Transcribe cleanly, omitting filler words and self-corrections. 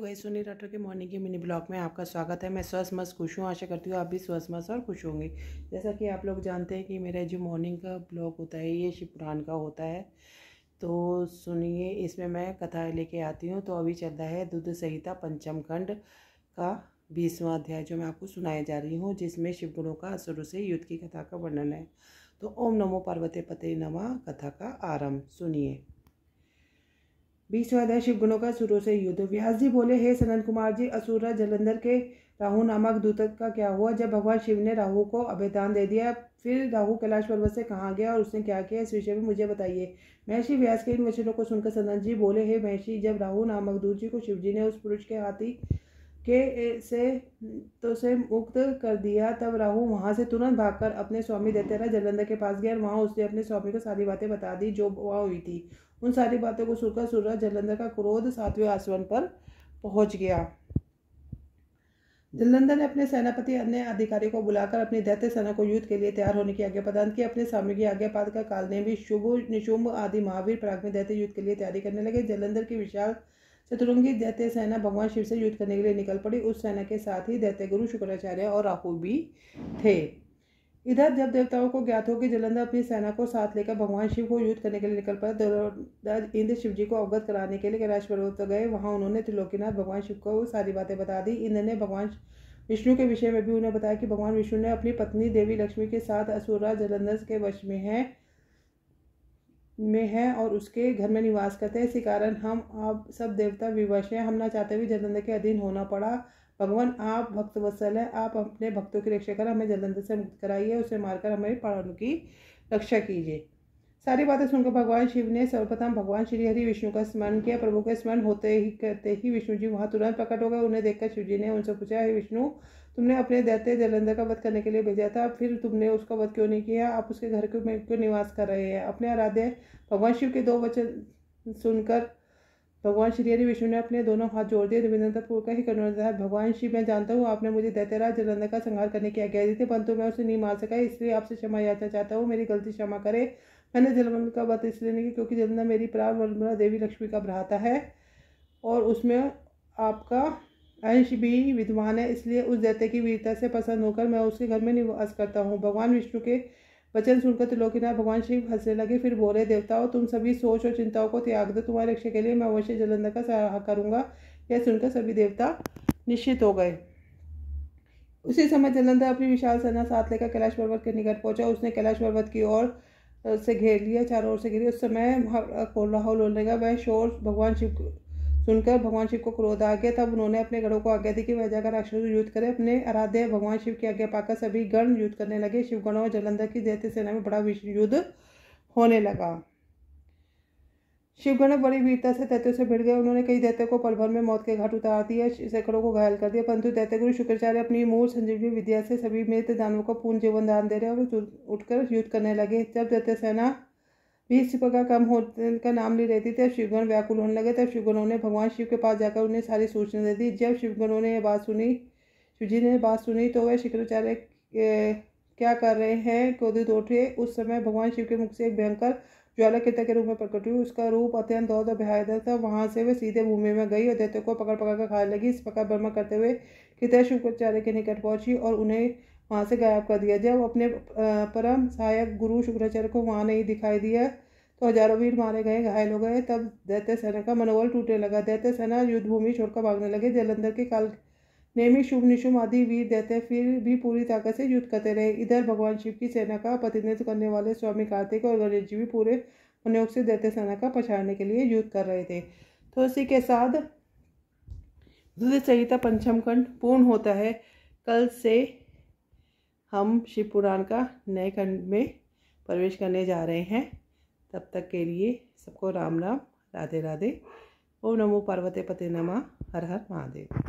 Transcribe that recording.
Guys, Sunil Rathore के morning के mini blog में आपका स्वागत है। मैं स्वस्थ मस्त खुश हूँ। आशा करती हूँ आप भी स्वस्थ मस्त और खुश होंगे। जैसा कि आप लोग जानते हैं कि मेरा जो मॉर्निंग का ब्लॉग होता है ये शिव पुराण का होता है। तो सुनिए, इसमें मैं कथा लेके आती हूँ। तो अभी चल रहा है दुग्ध संहिता पंचम खंड का 20वां अध्याय जो मैं आपको सुनाए जा रही हूँ, जिसमें शिवगुणों का असुरों से युद्ध की कथा का वर्णन है। तो ओम नमो पार्वती पते नमः। कथा का आरंभ सुनिए। 20वां अध्याय शिवगुणों का असुरों से युद्ध। व्यास जी बोले, हे सनत कुमार जी, असुर जलंधर के राहु नामक दूत का क्या हुआ? जब भगवान शिव ने राहु को अभयदान दे दिया, फिर राहु कैलाश पर्वत से कहाँ गया और उसने क्या किया, इस विषय में मुझे बताइए। महर्षि व्यास के इन वचनों को सुनकर सनत जी बोले, हे महर्षि, जब राहु नामक दूत जी को शिव जी ने उस पुरुष के हाथी के से मुक्त कर दिया, तब राहु वहां से तुरंत भागकर अपने स्वामी दैत्यराज जलंधर के पास गया और वहां उसने अपने स्वामी को सारी बातें बता दी जो वहां हुई थी। उन सारी बातों को सुनकर सूर्यराज जलंधर का क्रोध 7वें आसमान पर पहुंच गया। जलंधर ने अपने सेनापति अन्य अधिकारी को बुलाकर अपनी दैत्य सेना को युद्ध के लिए तैयार होने की आज्ञा प्रदान की। अपने स्वामी की आज्ञा पाकर काल ने भी शुभ निशुंभ आदि महावीर प्राग में दैत्य युद्ध के लिए तैयारी करने लगे। जलंधर की विशाल चतुरंगी दैत्य सेना भगवान शिव से युद्ध करने के लिए निकल पड़ी। उस सेना के साथ ही दैत्य गुरु शुक्राचार्य और राहु भी थे। इधर जब देवताओं को ज्ञात हो कि जलंधर अपनी सेना को साथ लेकर भगवान शिव को युद्ध करने के लिए निकल पड़ा, देवराज इंद्र शिव जी को अवगत कराने के लिए कैलाश पर्वत पर गए। वहां उन्होंने त्रिलोकीनाथ भगवान शिव को सारी बातें बता दी। इंद्र ने भगवान विष्णु के विषय में भी उन्हें बताया कि भगवान विष्णु ने अपनी पत्नी देवी लक्ष्मी के साथ असुरराज जलंधर के वश में है और उसके घर में निवास करते हैं। इसी कारण हम आप सब देवता विवश हैं। हम ना चाहते हुए जलंधर के अधीन होना पड़ा। भगवान आप भक्त वत्सल है, आप अपने भक्तों की रक्षा कर हमें जलंधर से मुक्त कराइए, उसे मारकर हमें प्राणों की रक्षा कीजिए। सारी बातें सुनकर भगवान शिव ने सर्वप्रथम भगवान श्री हरि विष्णु का स्मरण किया। प्रभु का स्मरण होते ही करते ही विष्णु जी वहां तुरंत प्रकट हो गए। उन्हें देखकर शिव जी ने उनसे पूछा, हे विष्णु, तुमने अपने दैत्य जलंधर का वध करने के लिए भेजा था, फिर तुमने उसका वध क्यों नहीं किया? आप उसके घर में क्यों निवास कर रहे हैं? अपने आराध्य भगवान शिव के 2 वचन सुनकर भगवान श्री हरि विष्णु ने अपने दोनों हाथ जोड़ दिए। विनम्रतापूर्वक ही करुणा, भगवान शिव, मैं जानता हूँ आपने मुझे दैत्यराज जलंधर का संहार करने की आज्ञा दी थी, परंतु मैं उसे नहीं मार सका, इसलिए आपसे क्षमा याचना चाहता हूँ। मेरी गलती क्षमा करे। मैंने जलंधर का वध इसलिए नहीं किया क्योंकि जलंधर मेरी प्राण वल्लभा देवी लक्ष्मी का भ्राता है और उसमें आपका अंश भी विद्वान है, इसलिए उस दैत्य की वीरता से पसंद होकर मैं उसके घर में निवास करता हूँ। भगवान विष्णु के वचन सुनकर त्रिलोकीनाथ भगवान शिव हंसने लगे। फिर बोले, देवताओं, तुम सभी सोच और चिंताओं को त्याग दो, तुम्हारी रक्षा के लिए मैं अवश्य जलंधर का सहारा करूंगा। यह सुनकर सभी देवता निश्चित हो गए। उसी समय जलंधर अपनी विशाल सेना साथ लेकर कैलाश पर्वत के निकट पहुंचा। उसने कैलाश पर्वत की ओर से घेर लिया, चारों ओर से घेरी। उस समय कोलाहल होने लगा। वह शोर भगवान शिव सुनकर भगवान शिव को क्रोध आ गया। तब उन्होंने अपने गणों को आज्ञा दी कि वह जाकर राक्षसों से युद्ध करे। अपने आराध्य भगवान शिव की आज्ञा पाकर सभी गण युद्ध करने लगे। शिवगणों और जलंधर की दैत्य सेना में बड़ा विश्व युद्ध होने लगा। शिवगण बड़ी वीरता से दैत्यों से भिड़ गए। उन्होंने कई दैत्यों को पल भर में मौत के घाट उतार दिया, सैकड़ों को घायल कर दिया, परंतु दैत्य गुरु शुक्राचार्य अपनी मूल संजीवनी विद्या से सभी मृत दानवों को पूर्ण जीवन दान दे रहे और उठकर युद्ध करने लगे। जब दैत्य सेना 20 का कम होने का नाम ले रहती थी, शिवगण व्याकुल होने लगे। तब शिवगणों ने भगवान शिव के पास जाकर उन्हें सारी सूचना दे दी। जब शिवगणों ने यह बात सुनी, शिवजी ने बात सुनी, तो वह शुक्राचार्य क्या कर रहे हैं क्रोधित उठे। उस समय भगवान शिव के मुख से एक भयंकर ज्वाला किता के रूप में प्रकट हुई। उसका रूप अत्यंत और भयानक था। वहां से वह सीधे भूमि में गई और दैत्यों को पकड़ पकड़ कर खाने लगी। इस प्रकार ब्रह्मा करते हुए किता शुक्राचार्य के निकट पहुंची और उन्हें वहां से गायब कर दिया। जब अपने परम सहायक गुरु शुक्राचार्य को वहां नहीं दिखाई दिया तो हजारों वीर मारे गए, घायल हो गए। तब दैत्य सेना का मनोबल टूटने लगा। दैत्य सेना युद्ध भूमि छोड़कर भागने लगे। जलंधर के काल नेमी शुभ निशुम आदि वीर दैत्य फिर भी पूरी ताकत से युद्ध करते रहे। इधर भगवान शिव की सेना का प्रतिनिधित्व करने वाले स्वामी कार्तिक और गणेश जी भी पूरे मनोयोग से दैत्य सेना का पछाड़ने के लिए युद्ध कर रहे थे। तो इसी के साथ दुग्ध संहिता पंचम खंड पूर्ण होता है। कल से हम शिव पुराण का नए खंड में प्रवेश करने जा रहे हैं। तब तक के लिए सबको राम राम, राधे राधे। ओम नमो पार्वती पते नमः। हर हर महादेव।